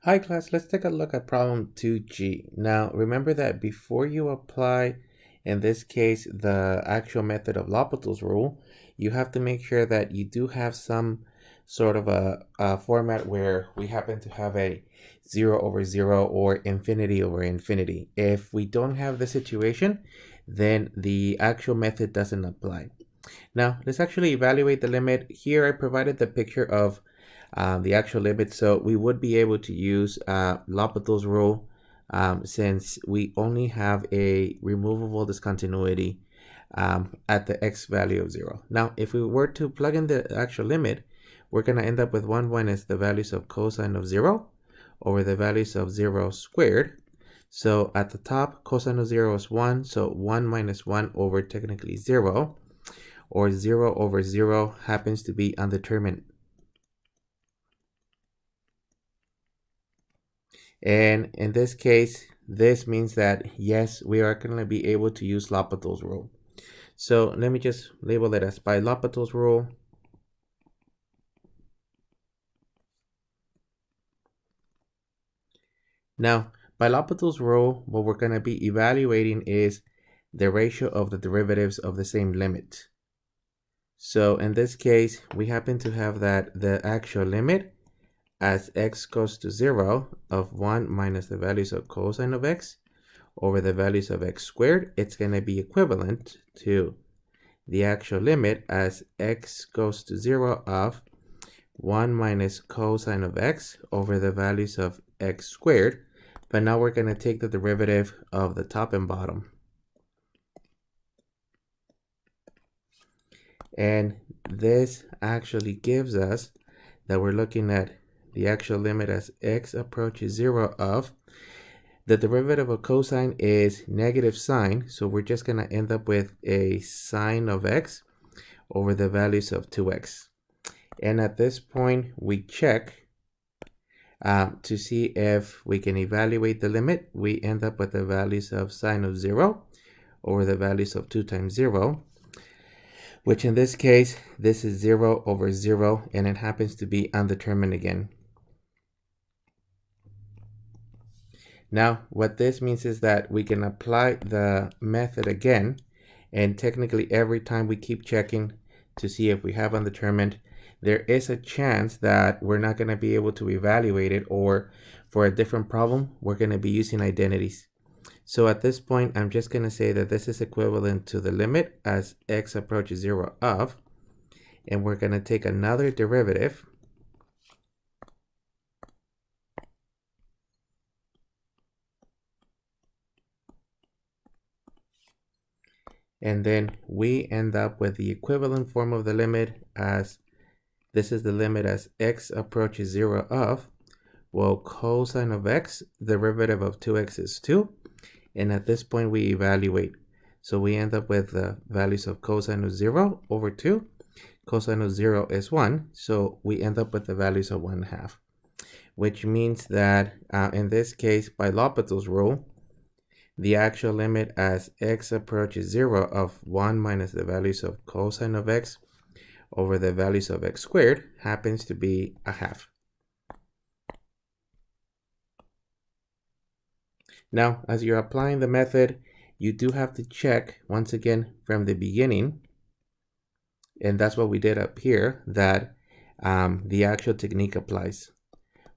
Hi class, let's take a look at problem 2G. Now remember that before you apply, in this case, the actual method of L'Hopital's rule, you have to make sure that you do have some sort of a format where we happen to have a 0 over 0 or infinity over infinity. If we don't have the situation, then the actual method doesn't apply. Now let's actually evaluate the limit. Here I provided the picture of the actual limit, so we would be able to use L'Hopital's rule since we only have a removable discontinuity at the x value of 0. Now if we were to plug in the actual limit, we're going to end up with 1 minus the values of cosine of 0 over the values of 0 squared. So at the top, cosine of 0 is 1, so 1 minus 1 over technically 0, or 0 over 0 happens to be undetermined. And in this case, this means that yes, we are going to be able to use L'Hopital's rule. So let me just label it as by L'Hopital's rule. Now, by L'Hopital's rule, what we're going to be evaluating is the ratio of the derivatives of the same limit. So in this case, we happen to have that the actual limit as x goes to 0 of 1 minus the values of cosine of x over the values of x squared, it's going to be equivalent to the actual limit as x goes to 0 of 1 minus cosine of x over the values of x squared. But now we're going to take the derivative of the top and bottom. And this actually gives us that we're looking at the actual limit as x approaches 0 of the derivative of cosine is negative sine, so we're just going to end up with a sine of x over the values of 2x. And at this point, we check to see if we can evaluate the limit. We end up with the values of sine of 0 over the values of 2 times 0, which in this case, this is 0 over 0, and it happens to be undetermined again. Now, what this means is that we can apply the method again, and technically every time we keep checking to see if we have undetermined, there is a chance that we're not going to be able to evaluate it, or for a different problem, we're going to be using identities. So at this point, I'm just going to say that this is equivalent to the limit as x approaches 0 of, and we're going to take another derivative. And then we end up with the equivalent form of the limit as this is the limit as x approaches 0 of, well, cosine of x, derivative of 2x is 2. And at this point, we evaluate. So we end up with the values of cosine of 0 over 2. Cosine of 0 is 1. So we end up with the values of 1/2, which means that in this case, by L'Hopital's rule, the actual limit as x approaches 0 of 1 minus the values of cosine of x over the values of x squared happens to be 1/2. Now, as you're applying the method, you do have to check once again from the beginning, and that's what we did up here, that the actual technique applies.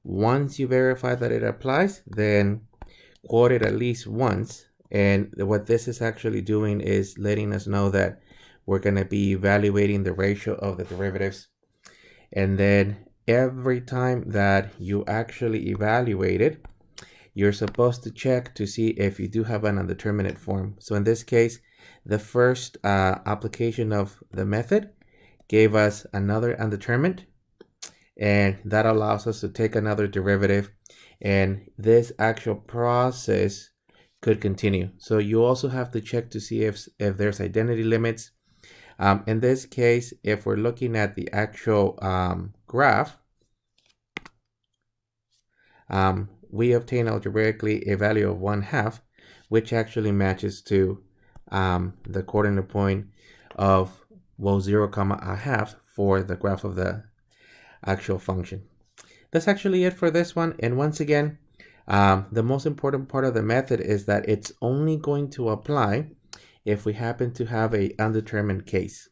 Once you verify that it applies, then quote it at least once. And what this is actually doing is letting us know that we're going to be evaluating the ratio of the derivatives. And then every time that you actually evaluate it, you're supposed to check to see if you do have an undeterminate form. So in this case, the first application of the method gave us another undetermined, and that allows us to take another derivative, and this actual process could continue. So you also have to check to see if there's identity limits. In this case, if we're looking at the actual graph, we obtain algebraically a value of 1/2, which actually matches to the coordinate point of, well, 0, 1/2 for the graph of the actual function. That's actually it for this one. And once again, the most important part of the method is that it's only going to apply if we happen to have a undetermined case.